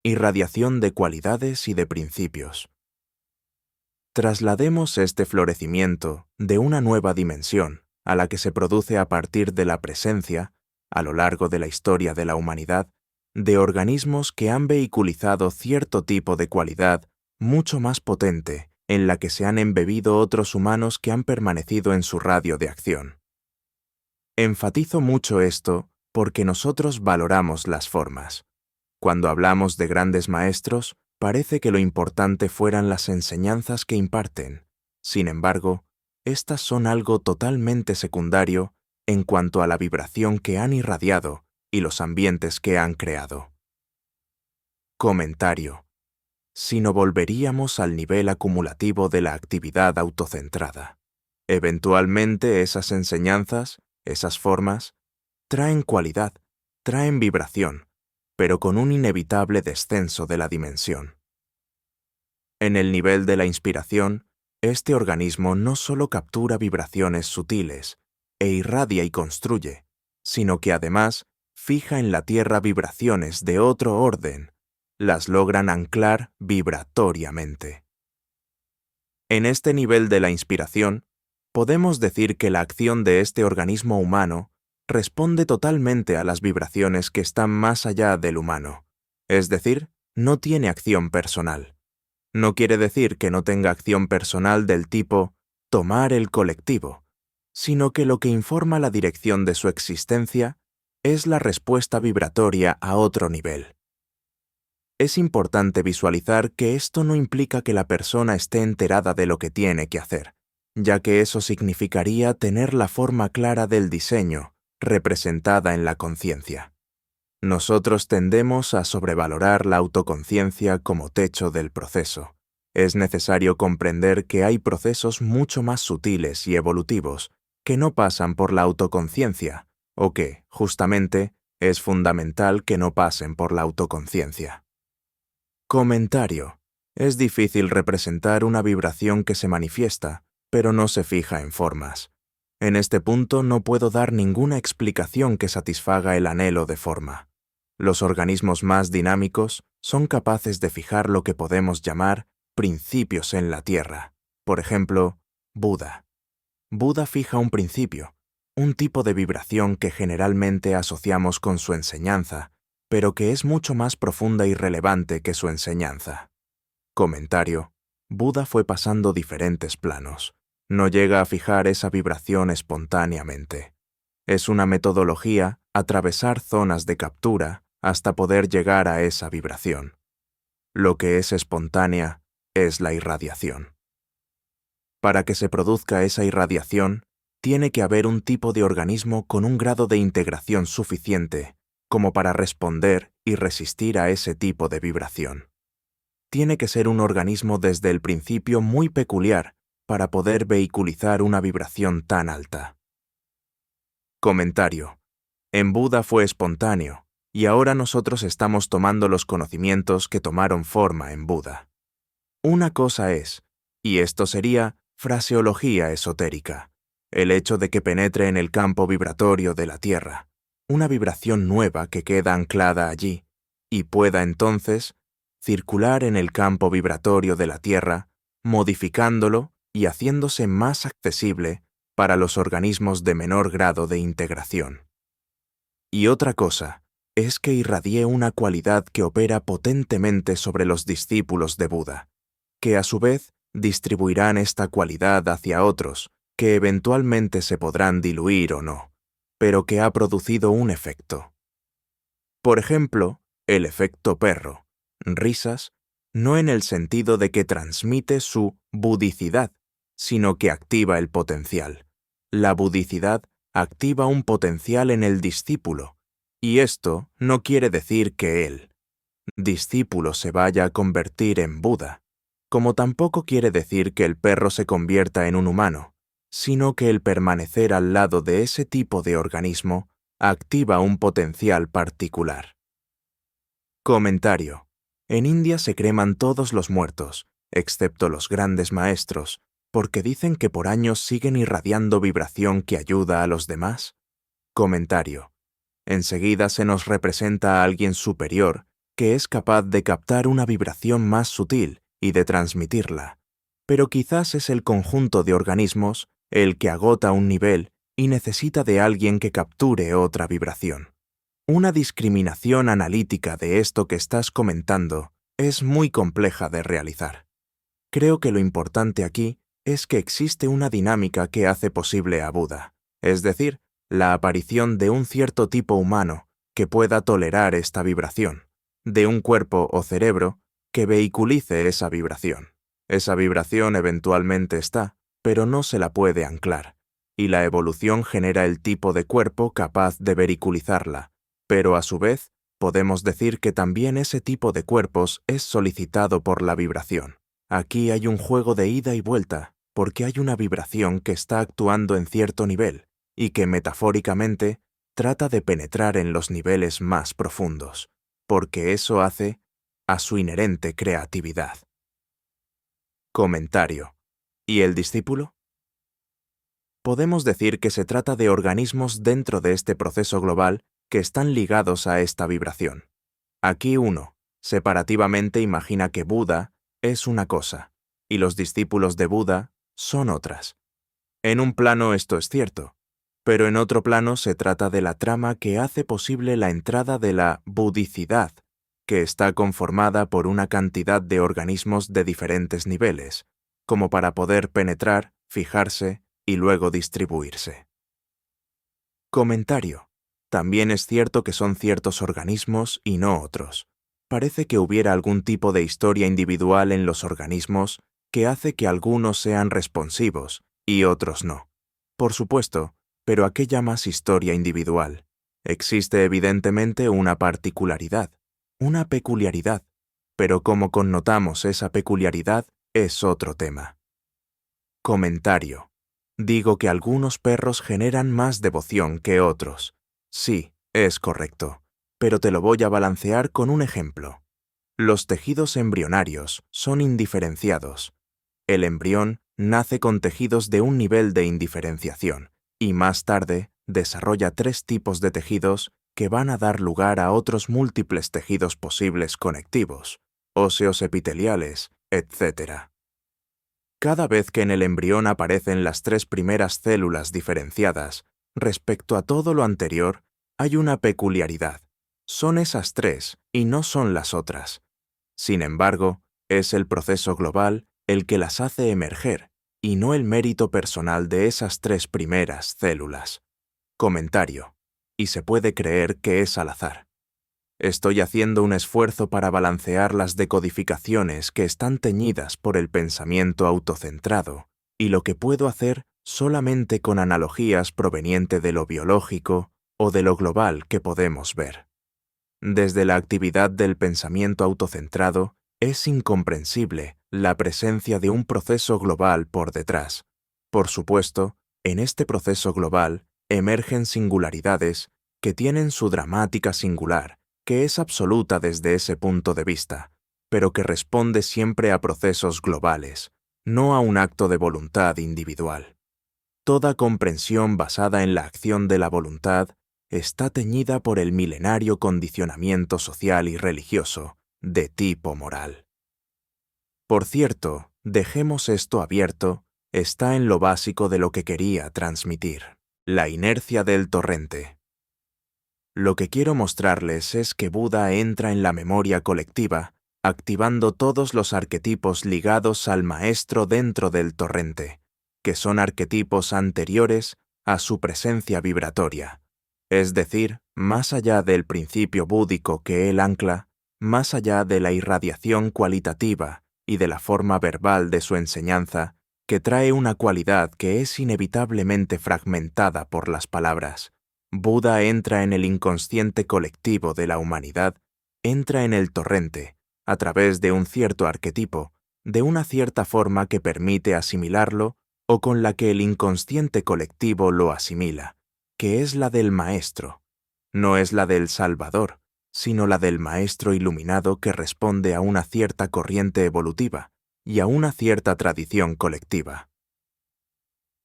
Irradiación de cualidades y de principios. Traslademos este florecimiento de una nueva dimensión a la que se produce a partir de la presencia, a lo largo de la historia de la humanidad, de organismos que han vehiculizado cierto tipo de cualidad mucho más potente en la que se han embebido otros humanos que han permanecido en su radio de acción. Enfatizo mucho esto porque nosotros valoramos las formas. Cuando hablamos de grandes maestros, parece que lo importante fueran las enseñanzas que imparten. Sin embargo, estas son algo totalmente secundario en cuanto a la vibración que han irradiado y los ambientes que han creado. Comentario. Si no volveríamos al nivel acumulativo de la actividad autocentrada. Eventualmente esas enseñanzas, esas formas, traen cualidad, traen vibración, pero con un inevitable descenso de la dimensión. En el nivel de la inspiración, este organismo no solo captura vibraciones sutiles e irradia y construye, sino que además fija en la Tierra vibraciones de otro orden, las logran anclar vibratoriamente. En este nivel de la inspiración, podemos decir que la acción de este organismo humano responde totalmente a las vibraciones que están más allá del humano, es decir, no tiene acción personal. No quiere decir que no tenga acción personal del tipo tomar el colectivo, sino que lo que informa la dirección de su existencia es la respuesta vibratoria a otro nivel. Es importante visualizar que esto no implica que la persona esté enterada de lo que tiene que hacer, ya que eso significaría tener la forma clara del diseño, representada en la conciencia. Nosotros tendemos a sobrevalorar la autoconciencia como techo del proceso. Es necesario comprender que hay procesos mucho más sutiles y evolutivos que no pasan por la autoconciencia, o que, justamente, es fundamental que no pasen por la autoconciencia. Comentario. Es difícil representar una vibración que se manifiesta, pero no se fija en formas. En este punto no puedo dar ninguna explicación que satisfaga el anhelo de forma. Los organismos más dinámicos son capaces de fijar lo que podemos llamar principios en la Tierra. Por ejemplo, Buda. Buda fija un principio, un tipo de vibración que generalmente asociamos con su enseñanza, pero que es mucho más profunda y relevante que su enseñanza. Comentario. Buda fue pasando diferentes planos. No llega a fijar esa vibración espontáneamente. Es una metodología atravesar zonas de captura hasta poder llegar a esa vibración. Lo que es espontánea es la irradiación. Para que se produzca esa irradiación, tiene que haber un tipo de organismo con un grado de integración suficiente como para responder y resistir a ese tipo de vibración. Tiene que ser un organismo desde el principio muy peculiar para poder vehiculizar una vibración tan alta. Comentario. En Buda fue espontáneo, y ahora nosotros estamos tomando los conocimientos que tomaron forma en Buda. Una cosa es, y esto sería fraseología esotérica, el hecho de que penetre en el campo vibratorio de la Tierra, una vibración nueva que queda anclada allí, y pueda entonces circular en el campo vibratorio de la Tierra, modificándolo y haciéndose más accesible para los organismos de menor grado de integración. Y otra cosa es que irradie una cualidad que opera potentemente sobre los discípulos de Buda, que a su vez distribuirán esta cualidad hacia otros, que eventualmente se podrán diluir o no, pero que ha producido un efecto. Por ejemplo, el efecto perro, risas, no en el sentido de que transmite su budicidad, sino que activa el potencial. La budicidad activa un potencial en el discípulo, y esto no quiere decir que el discípulo se vaya a convertir en Buda, como tampoco quiere decir que el perro se convierta en un humano, sino que el permanecer al lado de ese tipo de organismo activa un potencial particular. Comentario. En India se creman todos los muertos, excepto los grandes maestros, porque dicen que por años siguen irradiando vibración que ayuda a los demás. Comentario. Enseguida se nos representa a alguien superior que es capaz de captar una vibración más sutil y de transmitirla, pero quizás es el conjunto de organismos el que agota un nivel y necesita de alguien que capture otra vibración. Una discriminación analítica de esto que estás comentando es muy compleja de realizar. Creo que lo importante aquí es que existe una dinámica que hace posible a Buda, es decir, la aparición de un cierto tipo humano que pueda tolerar esta vibración, de un cuerpo o cerebro que vehiculice esa vibración. Esa vibración eventualmente está, pero no se la puede anclar, y la evolución genera el tipo de cuerpo capaz de vehiculizarla, pero a su vez podemos decir que también ese tipo de cuerpos es solicitado por la vibración. Aquí hay un juego de ida y vuelta, porque hay una vibración que está actuando en cierto nivel y que metafóricamente trata de penetrar en los niveles más profundos, porque eso hace a su inherente creatividad. Comentario. ¿Y el discípulo? Podemos decir que se trata de organismos dentro de este proceso global que están ligados a esta vibración. Aquí uno, separativamente, imagina que Buda es una cosa, y los discípulos de Buda son otras. En un plano esto es cierto, pero en otro plano se trata de la trama que hace posible la entrada de la budicidad, que está conformada por una cantidad de organismos de diferentes niveles, como para poder penetrar, fijarse y luego distribuirse. Comentario. También es cierto que son ciertos organismos y no otros. Parece que hubiera algún tipo de historia individual en los organismos que hace que algunos sean responsivos y otros no. Por supuesto, pero ¿a qué llamas historia individual? Existe evidentemente una particularidad, una peculiaridad, pero cómo connotamos esa peculiaridad es otro tema. Comentario. Digo que algunos perros generan más devoción que otros. Sí, es correcto, pero te lo voy a balancear con un ejemplo. Los tejidos embrionarios son indiferenciados. El embrión nace con tejidos de un nivel de indiferenciación y más tarde desarrolla 3 tipos de tejidos que van a dar lugar a otros múltiples tejidos posibles conectivos, óseos epiteliales, etc. Cada vez que en el embrión aparecen las 3 primeras células diferenciadas, respecto a todo lo anterior, hay una peculiaridad. Son esas 3 y no son las otras. Sin embargo, es el proceso global el que las hace emerger, y no el mérito personal de esas 3 primeras células. Comentario. Y se puede creer que es al azar. Estoy haciendo un esfuerzo para balancear las decodificaciones que están teñidas por el pensamiento autocentrado, y lo que puedo hacer solamente con analogías provenientes de lo biológico o de lo global que podemos ver. Desde la actividad del pensamiento autocentrado, es incomprensible la presencia de un proceso global por detrás. Por supuesto, en este proceso global emergen singularidades que tienen su dramática singular, que es absoluta desde ese punto de vista, pero que responde siempre a procesos globales, no a un acto de voluntad individual. Toda comprensión basada en la acción de la voluntad está teñida por el milenario condicionamiento social y religioso de tipo moral. Por cierto, dejemos esto abierto, está en lo básico de lo que quería transmitir, la inercia del torrente. Lo que quiero mostrarles es que Buda entra en la memoria colectiva, activando todos los arquetipos ligados al maestro dentro del torrente, que son arquetipos anteriores a su presencia vibratoria. Es decir, más allá del principio búdico que él ancla, más allá de la irradiación cualitativa y de la forma verbal de su enseñanza, que trae una cualidad que es inevitablemente fragmentada por las palabras. Buda entra en el inconsciente colectivo de la humanidad, entra en el torrente, a través de un cierto arquetipo, de una cierta forma que permite asimilarlo o con la que el inconsciente colectivo lo asimila, que es la del maestro. No es la del Salvador, sino la del maestro iluminado que responde a una cierta corriente evolutiva y a una cierta tradición colectiva.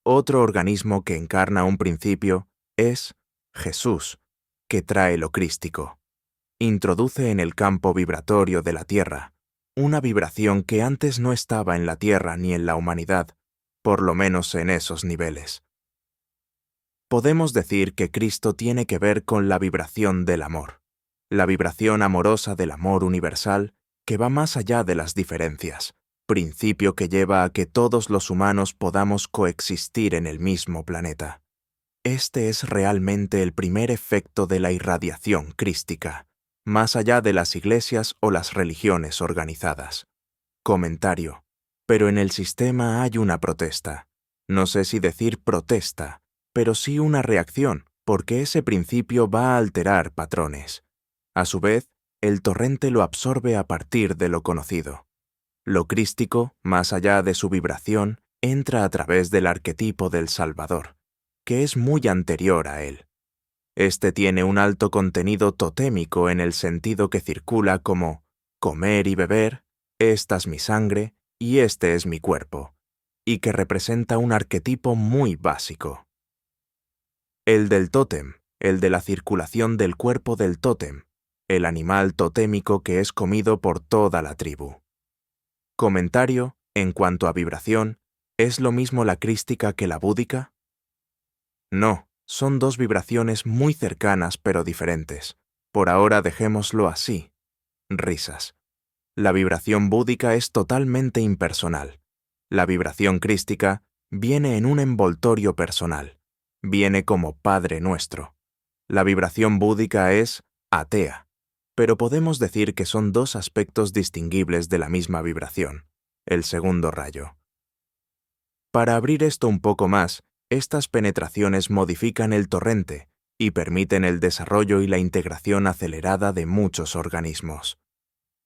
Otro organismo que encarna un principio es Jesús, que trae lo crístico. introduce en el campo vibratorio de la Tierra una vibración que antes no estaba en la Tierra ni en la humanidad, por lo menos en esos niveles. Podemos decir que Cristo tiene que ver con la vibración del amor, la vibración amorosa del amor universal que va más allá de las diferencias, principio que lleva a que todos los humanos podamos coexistir en el mismo planeta. Este es realmente el primer efecto de la irradiación crística, más allá de las iglesias o las religiones organizadas. Comentario. Pero en el sistema hay una protesta. No sé si decir protesta, pero sí una reacción, porque ese principio va a alterar patrones. A su vez, el torrente lo absorbe a partir de lo conocido. Lo crístico, más allá de su vibración, entra a través del arquetipo del Salvador, que es muy anterior a él. Este tiene un alto contenido totémico en el sentido que circula como comer y beber, esta es mi sangre y este es mi cuerpo, y que representa un arquetipo muy básico. El del tótem, el de la circulación del cuerpo del tótem, el animal totémico que es comido por toda la tribu. Comentario, en cuanto a vibración, ¿es lo mismo la crística que la búdica? No, son dos vibraciones muy cercanas pero diferentes. Por ahora dejémoslo así. Risas. La vibración búdica es totalmente impersonal. La vibración crística viene en un envoltorio personal. Viene como Padre Nuestro. La vibración búdica es atea, pero podemos decir que son dos aspectos distinguibles de la misma vibración, el segundo rayo. Para abrir esto un poco más, estas penetraciones modifican el torrente y permiten el desarrollo y la integración acelerada de muchos organismos.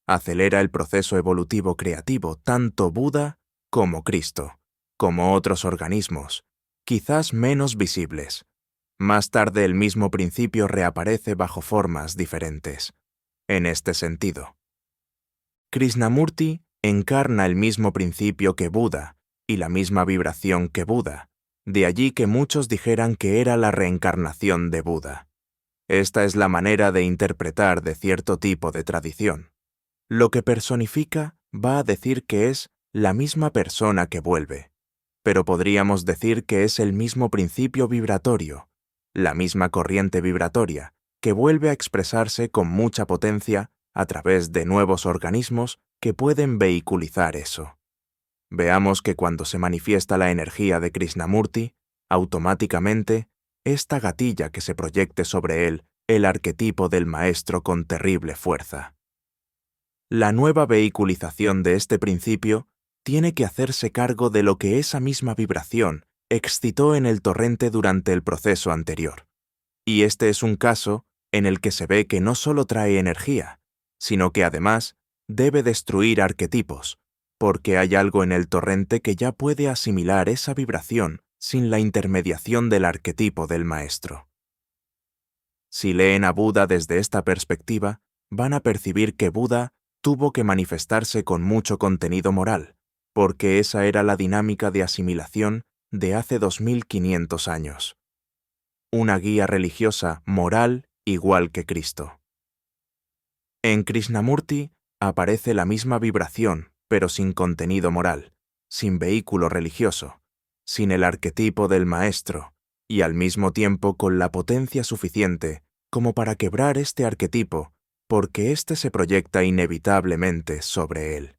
Acelera el proceso evolutivo creativo tanto Buda como Cristo, como otros organismos, quizás menos visibles. Más tarde el mismo principio reaparece bajo formas diferentes. En este sentido, Krishnamurti encarna el mismo principio que Buda y la misma vibración que Buda, de allí que muchos dijeran que era la reencarnación de Buda. Esta es la manera de interpretar de cierto tipo de tradición. Lo que personifica va a decir que es la misma persona que vuelve, pero podríamos decir que es el mismo principio vibratorio, la misma corriente vibratoria, que vuelve a expresarse con mucha potencia a través de nuevos organismos que pueden vehiculizar eso. Veamos que cuando se manifiesta la energía de Krishnamurti, automáticamente, esta gatilla que se proyecte sobre él el arquetipo del maestro con terrible fuerza. La nueva vehiculización de este principio tiene que hacerse cargo de lo que esa misma vibración excitó en el torrente durante el proceso anterior. Y este es un caso en el que se ve que no solo trae energía, sino que además debe destruir arquetipos, porque hay algo en el torrente que ya puede asimilar esa vibración sin la intermediación del arquetipo del maestro. Si leen a Buda desde esta perspectiva, van a percibir que Buda tuvo que manifestarse con mucho contenido moral, porque esa era la dinámica de asimilación de hace 2500 años. Una guía religiosa moral igual que Cristo. En Krishnamurti aparece la misma vibración, pero sin contenido moral, sin vehículo religioso, sin el arquetipo del maestro, y al mismo tiempo con la potencia suficiente como para quebrar este arquetipo, porque éste se proyecta inevitablemente sobre él.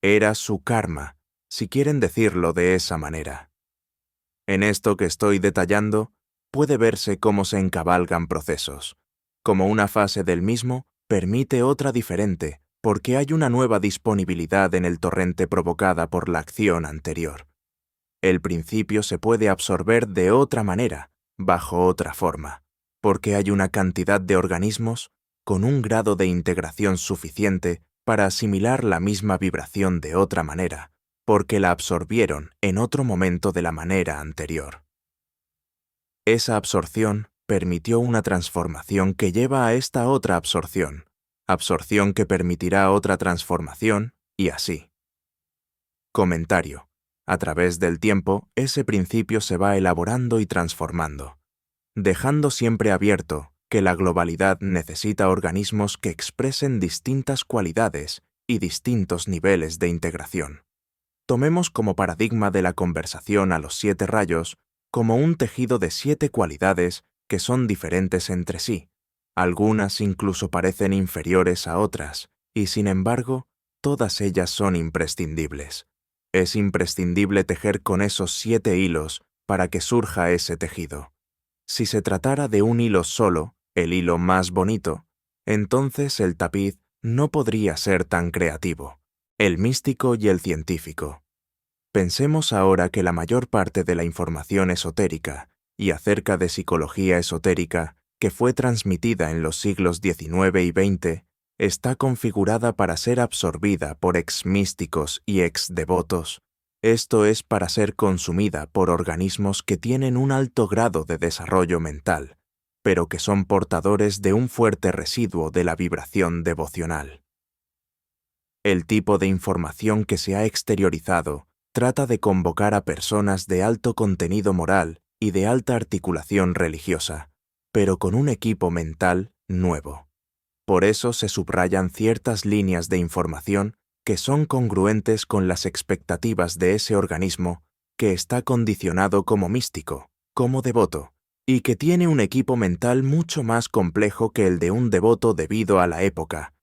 Era su karma, si quieren decirlo de esa manera. En esto que estoy detallando, puede verse cómo se encabalgan procesos, como una fase del mismo permite otra diferente, porque hay una nueva disponibilidad en el torrente provocada por la acción anterior. El principio se puede absorber de otra manera, bajo otra forma, porque hay una cantidad de organismos con un grado de integración suficiente para asimilar la misma vibración de otra manera, porque la absorbieron en otro momento de la manera anterior. Esa absorción permitió una transformación que lleva a esta otra absorción que permitirá otra transformación, y así. Comentario. A través del tiempo, ese principio se va elaborando y transformando, dejando siempre abierto que la globalidad necesita organismos que expresen distintas cualidades y distintos niveles de integración. Tomemos como paradigma de la conversación a los 7 rayos como un tejido de 7 cualidades que son diferentes entre sí. Algunas incluso parecen inferiores a otras, y sin embargo, todas ellas son imprescindibles. Es imprescindible tejer con esos 7 hilos para que surja ese tejido. Si se tratara de un hilo solo, el hilo más bonito, entonces el tapiz no podría ser tan creativo. El místico y el científico. Pensemos ahora que la mayor parte de la información esotérica y acerca de psicología esotérica que fue transmitida en los siglos XIX y XX está configurada para ser absorbida por ex-místicos y ex-devotos. Esto es para ser consumida por organismos que tienen un alto grado de desarrollo mental, pero que son portadores de un fuerte residuo de la vibración devocional. El tipo de información que se ha exteriorizado trata de convocar a personas de alto contenido moral y de alta articulación religiosa, pero con un equipo mental nuevo. Por eso se subrayan ciertas líneas de información que son congruentes con las expectativas de ese organismo que está condicionado como místico, como devoto, y que tiene un equipo mental mucho más complejo que el de un devoto debido a la época,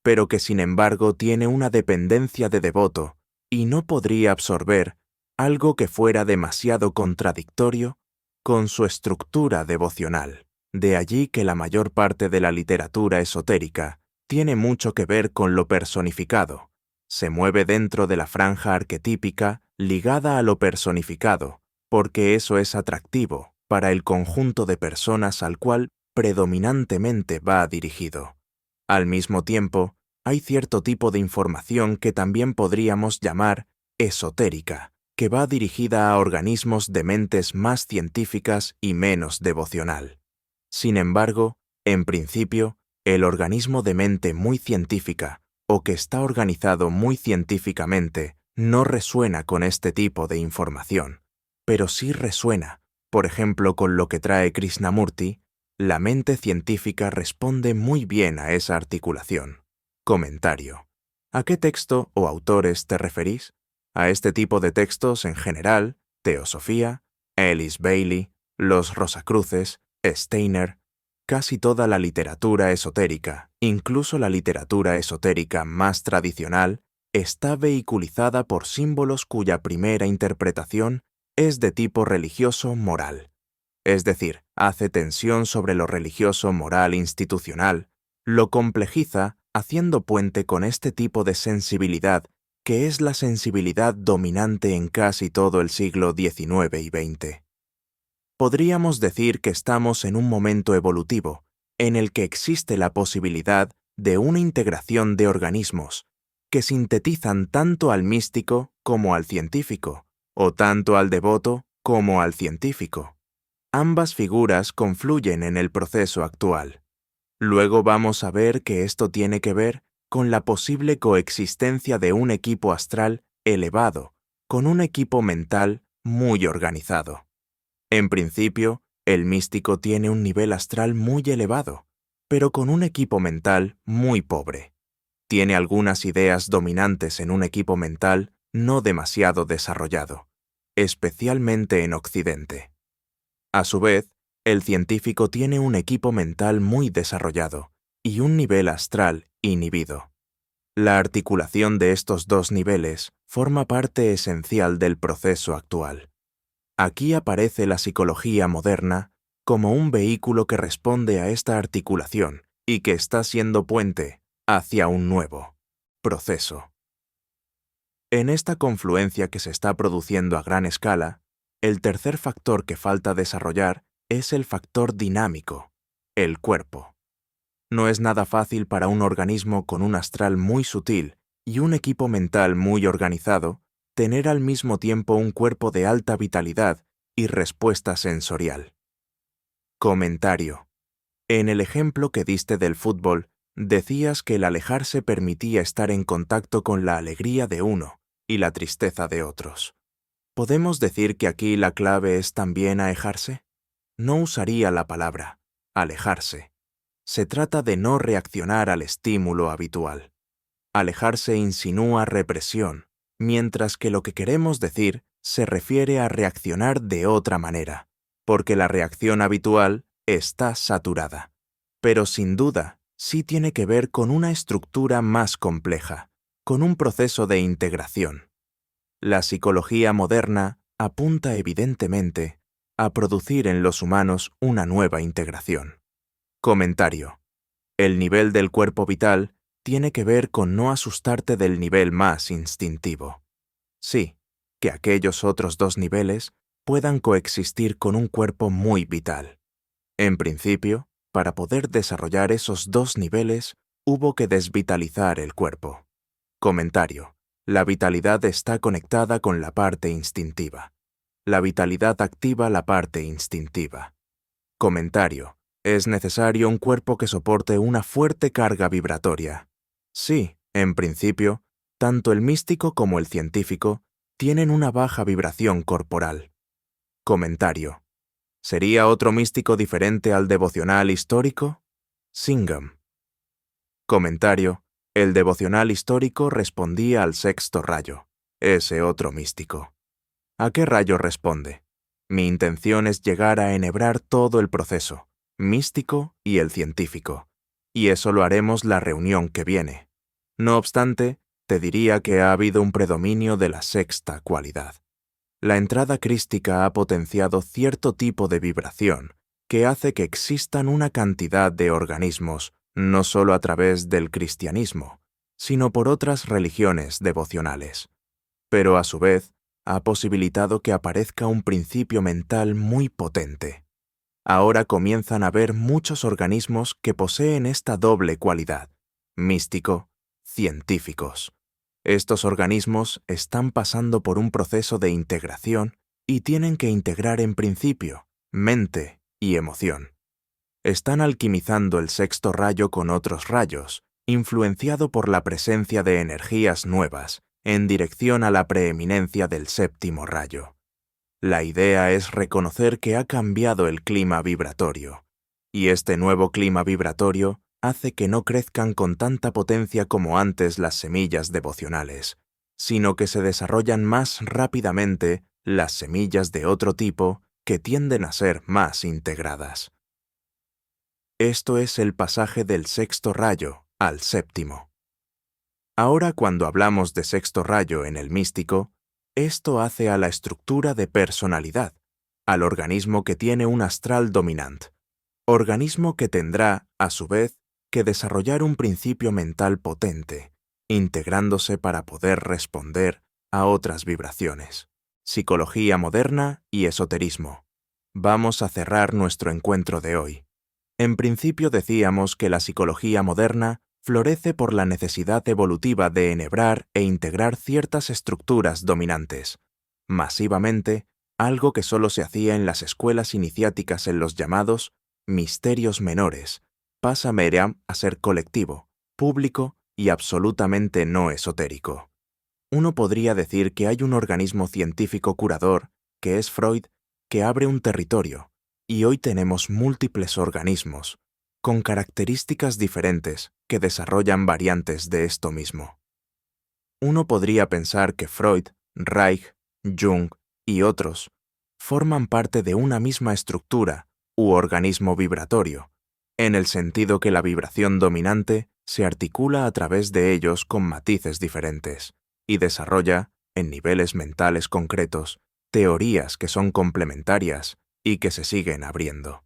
pero que sin embargo tiene una dependencia de devoto y no podría absorber algo que fuera demasiado contradictorio con su estructura devocional. De allí que la mayor parte de la literatura esotérica tiene mucho que ver con lo personificado. Se mueve dentro de la franja arquetípica ligada a lo personificado, porque eso es atractivo para el conjunto de personas al cual predominantemente va dirigido. Al mismo tiempo, hay cierto tipo de información que también podríamos llamar esotérica, que va dirigida a organismos de mentes más científicas y menos devocional. Sin embargo, en principio, el organismo de mente muy científica o que está organizado muy científicamente no resuena con este tipo de información, pero sí resuena, por ejemplo, con lo que trae Krishnamurti. La mente científica responde muy bien a esa articulación. Comentario. ¿A qué texto o autores te referís? A este tipo de textos en general, Teosofía, Alice Bailey, los Rosacruces, Steiner, casi toda la literatura esotérica, incluso la literatura esotérica más tradicional, está vehiculizada por símbolos cuya primera interpretación es de tipo religioso-moral. Es decir, hace tensión sobre lo religioso-moral institucional, lo complejiza haciendo puente con este tipo de sensibilidad que es la sensibilidad dominante en casi todo el siglo XIX y XX. Podríamos decir que estamos en un momento evolutivo en el que existe la posibilidad de una integración de organismos que sintetizan tanto al místico como al científico, o tanto al devoto como al científico. Ambas figuras confluyen en el proceso actual. Luego vamos a ver que esto tiene que ver con la posible coexistencia de un equipo astral elevado con un equipo mental muy organizado. En principio, el místico tiene un nivel astral muy elevado, pero con un equipo mental muy pobre. Tiene algunas ideas dominantes en un equipo mental no demasiado desarrollado, especialmente en Occidente. A su vez, el científico tiene un equipo mental muy desarrollado y un nivel astral inhibido. La articulación de estos dos niveles forma parte esencial del proceso actual. Aquí aparece la psicología moderna como un vehículo que responde a esta articulación y que está siendo puente hacia un nuevo proceso. En esta confluencia que se está produciendo a gran escala, el tercer factor que falta desarrollar es el factor dinámico, el cuerpo. No es nada fácil para un organismo con un astral muy sutil y un equipo mental muy organizado tener al mismo tiempo un cuerpo de alta vitalidad y respuesta sensorial. Comentario. En el ejemplo que diste del fútbol, decías que el alejarse permitía estar en contacto con la alegría de uno y la tristeza de otros. ¿Podemos decir que aquí la clave es también alejarse? No usaría la palabra alejarse, Se trata de no reaccionar al estímulo habitual. Alejarse insinúa represión, mientras que lo que queremos decir se refiere a reaccionar de otra manera, porque la reacción habitual está saturada. Pero sin duda, sí tiene que ver con una estructura más compleja, con un proceso de integración. La psicología moderna apunta evidentemente a producir en los humanos una nueva integración. Comentario. El nivel del cuerpo vital tiene que ver con no asustarte del nivel más instintivo. Sí, que aquellos otros dos niveles puedan coexistir con un cuerpo muy vital. En principio, para poder desarrollar esos dos niveles, hubo que desvitalizar el cuerpo. Comentario. La vitalidad está conectada con la parte instintiva. La vitalidad activa la parte instintiva. Comentario. Es necesario un cuerpo que soporte una fuerte carga vibratoria. Sí, en principio, tanto el místico como el científico tienen una baja vibración corporal. Comentario. ¿Sería otro místico diferente al devocional histórico? Singham. Comentario. El devocional histórico respondía al sexto rayo, ese otro místico. ¿A qué rayo responde? Mi intención es llegar a enhebrar todo el proceso, místico y el científico, y eso lo haremos la reunión que viene. No obstante, te diría que ha habido un predominio de la sexta cualidad. La entrada crística ha potenciado cierto tipo de vibración que hace que existan una cantidad de organismos, no solo a través del cristianismo, sino por otras religiones devocionales. Pero a su vez, ha posibilitado que aparezca un principio mental muy potente. Ahora comienzan a haber muchos organismos que poseen esta doble cualidad, místico, científicos. Estos organismos están pasando por un proceso de integración y tienen que integrar en principio mente y emoción. Están alquimizando el sexto rayo con otros rayos, influenciado por la presencia de energías nuevas, en dirección a la preeminencia del séptimo rayo. La idea es reconocer que ha cambiado el clima vibratorio, y este nuevo clima vibratorio hace que no crezcan con tanta potencia como antes las semillas devocionales, sino que se desarrollan más rápidamente las semillas de otro tipo que tienden a ser más integradas. Esto es el pasaje del sexto rayo al séptimo. Ahora, cuando hablamos de sexto rayo en el místico, esto hace a la estructura de personalidad, al organismo que tiene un astral dominante, organismo que tendrá, a su vez, que desarrollar un principio mental potente, integrándose para poder responder a otras vibraciones. Psicología moderna y esoterismo. Vamos a cerrar nuestro encuentro de hoy. En principio decíamos que la psicología moderna florece por la necesidad evolutiva de enhebrar e integrar ciertas estructuras dominantes, masivamente, algo que solo se hacía en las escuelas iniciáticas en los llamados misterios menores, pasa Meriam a ser colectivo, público y absolutamente no esotérico. Uno podría decir que hay un organismo científico curador, que es Freud, que abre un territorio, y hoy tenemos múltiples organismos, con características diferentes que desarrollan variantes de esto mismo. Uno podría pensar que Freud, Reich, Jung y otros forman parte de una misma estructura u organismo vibratorio, en el sentido que la vibración dominante se articula a través de ellos con matices diferentes y desarrolla, en niveles mentales concretos, teorías que son complementarias y que se siguen abriendo.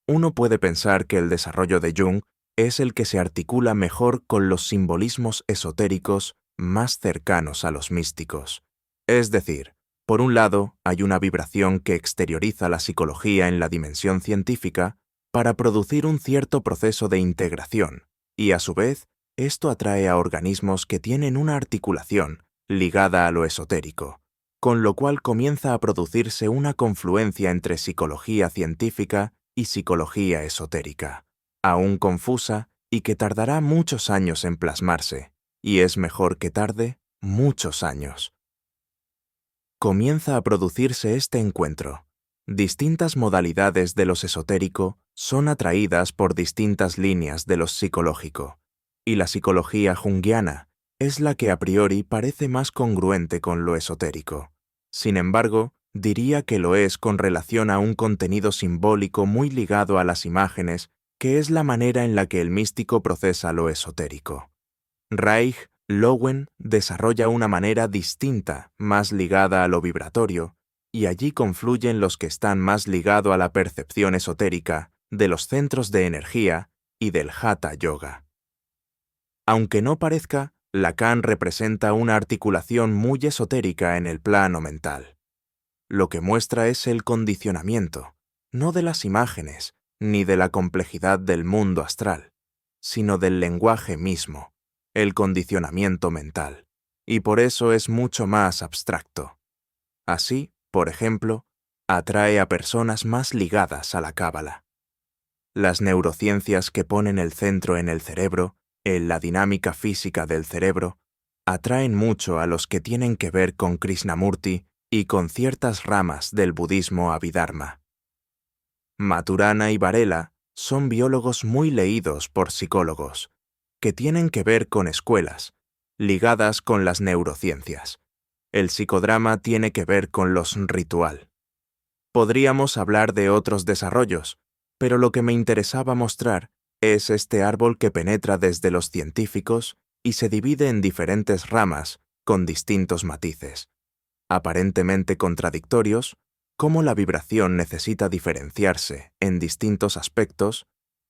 Uno puede pensar que el desarrollo de Jung es el que se articula mejor con los simbolismos esotéricos más cercanos a los místicos. Es decir, por un lado, hay una vibración que exterioriza la psicología en la dimensión científica para producir un cierto proceso de integración, y a su vez, esto atrae a organismos que tienen una articulación ligada a lo esotérico, con lo cual comienza a producirse una confluencia entre psicología científica y psicología esotérica, aún confusa y que tardará muchos años en plasmarse, y es mejor que tarde muchos años. Comienza a producirse este encuentro, distintas modalidades de lo esotérico son atraídas por distintas líneas de lo psicológico, y la psicología junguiana es la que a priori parece más congruente con lo esotérico. Sin embargo, diría que lo es con relación a un contenido simbólico muy ligado a las imágenes, que es la manera en la que el místico procesa lo esotérico. Reich Lowen desarrolla una manera distinta, más ligada a lo vibratorio, y allí confluyen los que están más ligados a la percepción esotérica de los centros de energía y del Hatha Yoga. Aunque no parezca, Lacan representa una articulación muy esotérica en el plano mental. Lo que muestra es el condicionamiento, no de las imágenes, ni de la complejidad del mundo astral, sino del lenguaje mismo, el condicionamiento mental, y por eso es mucho más abstracto. Así, por ejemplo, atrae a personas más ligadas a la cábala. Las neurociencias que ponen el centro en el cerebro, en la dinámica física del cerebro, atraen mucho a los que tienen que ver con Krishnamurti y con ciertas ramas del budismo Abhidharma. Maturana y Varela son biólogos muy leídos por psicólogos, que tienen que ver con escuelas, ligadas con las neurociencias. El psicodrama tiene que ver con los ritual. Podríamos hablar de otros desarrollos, pero lo que me interesaba mostrar es este árbol que penetra desde los científicos y se divide en diferentes ramas con distintos matices, aparentemente contradictorios, cómo la vibración necesita diferenciarse en distintos aspectos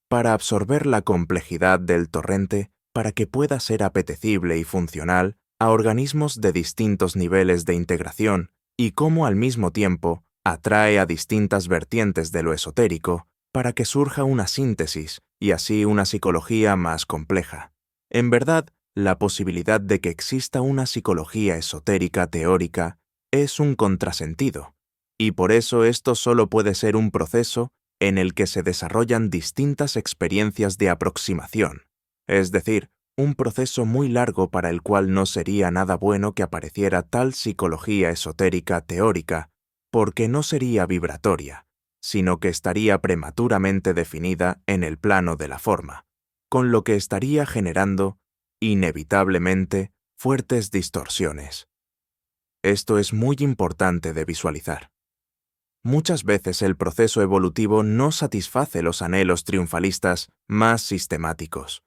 para absorber la complejidad del torrente para que pueda ser apetecible y funcional a organismos de distintos niveles de integración y cómo al mismo tiempo atrae a distintas vertientes de lo esotérico para que surja una síntesis y así una psicología más compleja. En verdad, la posibilidad de que exista una psicología esotérica teórica es un contrasentido, y por eso esto solo puede ser un proceso en el que se desarrollan distintas experiencias de aproximación, es decir, un proceso muy largo para el cual no sería nada bueno que apareciera tal psicología esotérica teórica, porque no sería vibratoria, sino que estaría prematuramente definida en el plano de la forma, con lo que estaría generando, inevitablemente, fuertes distorsiones. Esto es muy importante de visualizar. Muchas veces el proceso evolutivo no satisface los anhelos triunfalistas más sistemáticos.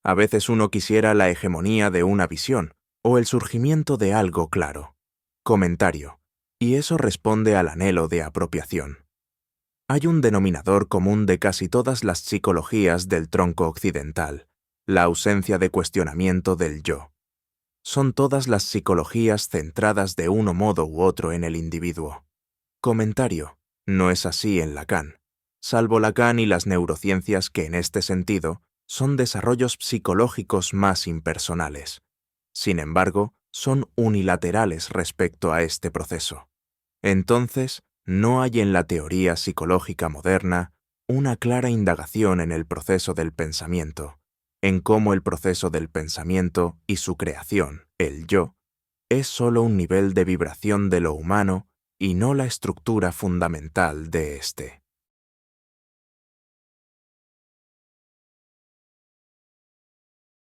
A veces uno quisiera la hegemonía de una visión o el surgimiento de algo claro. Comentario. Y eso responde al anhelo de apropiación. Hay un denominador común de casi todas las psicologías del tronco occidental, la ausencia de cuestionamiento del yo. Son todas las psicologías centradas de uno modo u otro en el individuo. Comentario. No es así en Lacan, salvo Lacan y las neurociencias que en este sentido son desarrollos psicológicos más impersonales. Sin embargo, son unilaterales respecto a este proceso. Entonces, no hay en la teoría psicológica moderna una clara indagación en el proceso del pensamiento, en cómo el proceso del pensamiento y su creación, el yo, es solo un nivel de vibración de lo humano y no la estructura fundamental de éste.